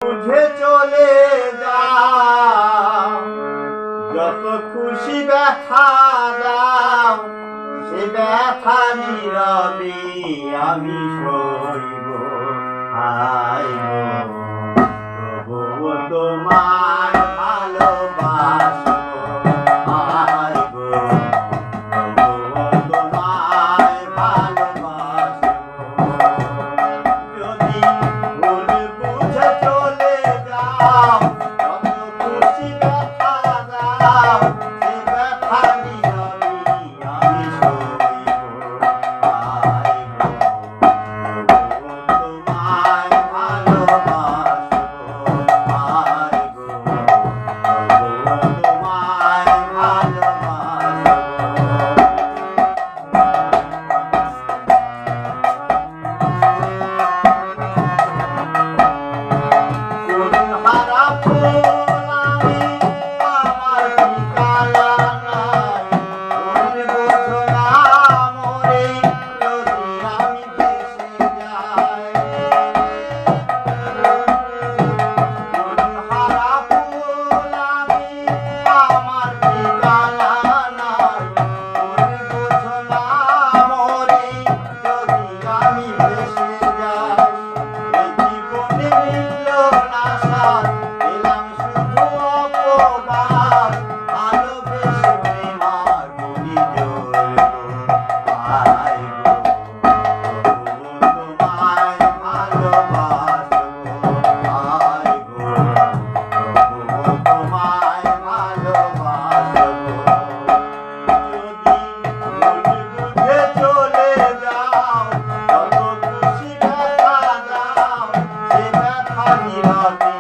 বুঝে চলে যাও, যত খুশি ব্যথা দাও, সে ব্যথা নীরবে আমি সইব। হায় গো, তবুও তোমায় ভালোবাসবো। হায় গো, তবুও তোমায় ভালোবাসবো। যদি ভুল বুঝে চলে যাও, যত খুশি ব্যথা দাও, সে ব্যথা নীরবে আমি সইব। হায় গো, তবুও তোমায় ভালোবাসবো। হায় গো, তবুও তোমায় ভালোবাসবো। হারা ফুল আমি, আমার ঠিকানা নাই। কোন বোঝো না মোরে, যদি আমি ভেসে যাই। হারা ফুল আমি, আমার ঠিকানা নাই। কোন বোঝো না মোরে, যদি আমি ভেসে যাই। এই জীবনে মিলল না সাথ, পেলাম শুধু অপবাদ। ভালোবেসে প্রেমার গুলি জ্বলল। হায় গো, তবুও তোমায় ভালোবাসবো। হায় গো, তবুও তোমায় ভালোবাসবো। যদি ভুল বুঝে চলে যাও, যত খুশি ব্যথা দাও, সে ব্যথা নীরবে